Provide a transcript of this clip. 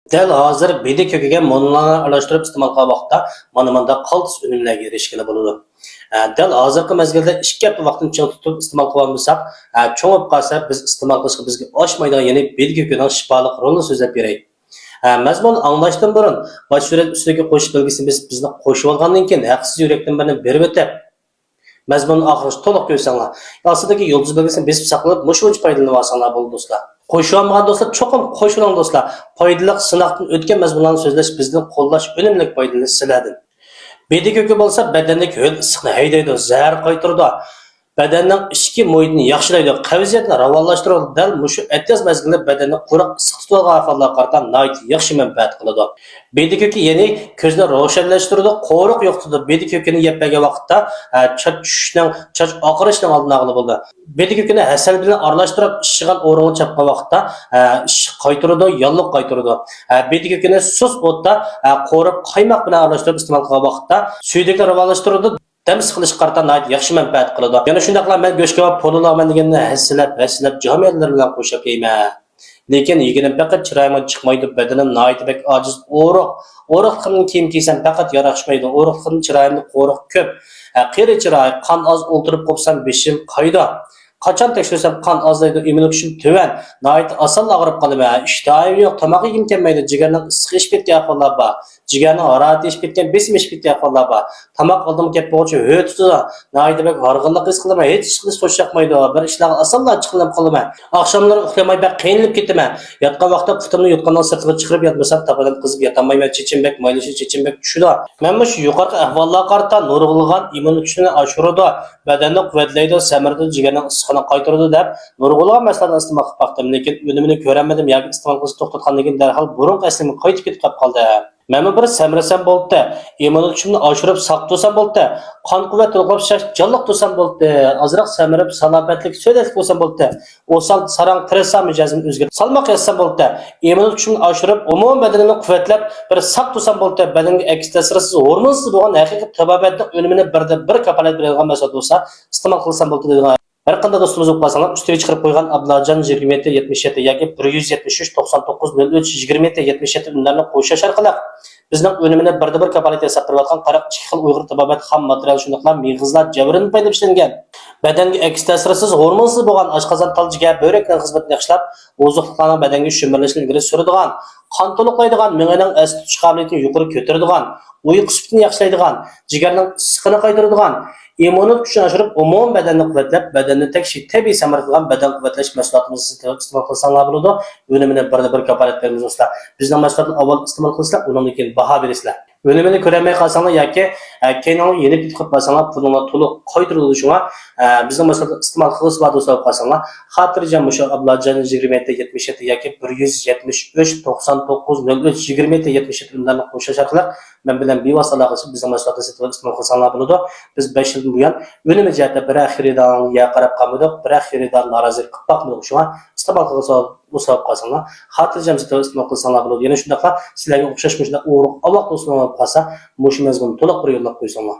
Dal hozir bedi ko'kiga mo'llarni aralashtirib iste'mol qilgan vaqtda mana qaltis unumlarga erishgili bo'ladi. Dal hozirgi mezgilda 2 hafta vaqtni ching tutib iste'mol qilganmisak, cho'ngib qolsa biz iste'mol qilishga bizga oshmaydigan ya'ni bedi ko'kining shifoliq rolini so'zlab beray. Mazmun anglashdan burun bosh surat ustiga qo'shish belgisini bizni qo'shib olgandan keyin haqsiz yurakdan beni berib o'tib mazmunni oxiriga to'liq ko'rsanglar. Aslidagi yulduz belgisini besib saqlab mushuncha foydalanib olsanglar bo'ldi do'stlar. Qo'shilmagan do'stlar, cho'qim qo'shiling do'stlar. Foydali sinoqdan o'tgan mazmunlarni so'zlash bizning qo'llash unumli foydali sizlardan. Bedi ko'ki bo'lsa badandagi ho'l issiqni haydaydi, zahar qaytaradi. Badanning ichki muhitini yaxshilaydi, qavziyatni ravonlashtiradi. Dal mushu atyoz mezgilida badanni quruq issiq tutadigan ahvollarga qarata nihoyat yaxshi manfaat qiladi. Bedi ko'ki ya'ni ko'zni ravshanlashtiradi, qo'riq yo'qtadi. Bedi ko'kini yeb bergan vaqtda choch tushishning, choch oqarishning oldini oladi bo'ldi. Bedi ko'kini hasal bilan aralashtirib ishigan o'ringa chapgan vaqtda ish qaytaradi, yalliq qaytaradi. Bedi ko'kini sus o'tda qo'rib qaymoq bilan aralashtirib iste'mol qilgan vaqtda suyuqlikni ravonlashtiradi. Dams qilish qarta nihoyat yaxshi manfaat qiladi. Yana shundaqla men go'shtga va polulaman deganni hassilab jamiyatlar bilan qo'shib yeyman. Lekin yeginim faqat chiroyim chiqmaydi, badanim nihoyat bek ojiz, o'riqni kiyim kiysam faqat yarashmaydi. O'riqni chiroyimni qo'riq ko'p. Qeri chiroy, qon oz o'ltirib qopsam beshim qayda. Qachon tekshirsam qon ozlaydi, immunitetsim tuvan. Nihoyat oson og'rib qolaman. Ishtoyim yo'q, tomoq yegim kelmaydi, jigarning issiq ishib ketgan ahvollar bor. Jigarning harorati ishib ketgan, besim ishib ketgan ahvollar bor. Tomoq oldim kelib bo'lguncha ho'y tutadi. Nihoyat bek horg'inlik his qilaman, hech qilish qo'shaqmaydi. Bir ishlarga osonlar chiqilib qolaman. Oqshomlari uxlamay bak qiynalib ketaman. Yotgan vaqtda putimni yotgandan sirtga chiqarib yotmasam, tabadan qizib yotolmayman, chechinbek, maylishi chechinbek tushidi. Men shu yuqorqi ahvollarga qarata nurg'ulg'an immunitetni oshiradi, badanni quvvatlaydi, samirdi, jigarning issiqini qaytaradi deb nurg'ulg'an masalani iste'mol qilib baqdim, lekin unumini ko'ramadim yoki iste'mol qilishni to'xtatgandan keyin darhol burun qaslimga qaytib ketib qoldi. Men bir samirasam bo'ldi, immunitetni oshirib saq tursam bo'ldi, qon quvvat to'lqib jonliq tursam bo'ldi, ozroq samirib salobatlik so'zlik bo'lsam bo'ldi. O'sal sarang qirsam mijozim o'zgarib salmoq yassam bo'ldi. Immunitetni oshirib umuman badanimni quvvatlab bir saq tursam bo'ldi, badanga aks ta'sirsiz hormonsiz bo'lgan haqiqiy tabobatning unumini bir kapolat beradigan masala bo'lsa, iste'mol qilsam bo'ldi degan. Har qanday do'stimiz o'qmasalar, ustiga chiqarib qo'ygan Abdullajon 2777 yoki 173 99 03 2777 unlarni qo'shish orqali bizning unumini bir kapolat yasab turayotgan 42 xil Uyg'ur tabobat xam material shundoqla mig'izlar jabrini paydo ishlangan. Badanga aks ta'sirsiz hormonsiz bo'lgan oshqozon taljiga börekning xizmatini yaxshilab, ozuqlarning badanga shumirlashini ilgari suradigan, qon to'liqlaydigan, miyaning as tutish qobiliyatini yuqori ko'taradigan, uyqu sifatini yaxshilaydigan, jigarning issiqini qaytaradigan, immunit kuchini oshirib, umuman badanni quvvatlab, badanni tekshir tabiiy samar qilgan badan quvvatlash mahsulotimizni iste'mol qilsanglar bo'ladi. Unumini bir kapolat beramiz do'stlar. Bizning mahsulotni avval iste'mol qilsanglar, undan keyin baho berasizlar. Unumini ko'rmay qolsanglar yoki keyinroq yeni bitib qolsanglar, pulni to'liq qaytariladi shunga bizning mahsulotni iste'mol qilib do'stlar qolsanglar, xotirjam musho Abdullajon 2777 yoki 173 99 03 2777 unlarni qo'shish orqali men bilan bevosita aloqalashib bizning mahsulotni iste'mol qilsanglar bo'ladi. Biz 5 yil buyon unumi jihatda bir xaridorga qarab qolmadik, bir xaridor norozilik qilib boqmadik. Shunga iste'mol qilib qolsanglar, xotirjam iste'mol qilsanglar bo'ladi. Yana shundaqla sizlarga o'xshash o'g'riq aloq do'stlar qolsa, mushimizga to'liq bir yo'llab qo'ysanglar.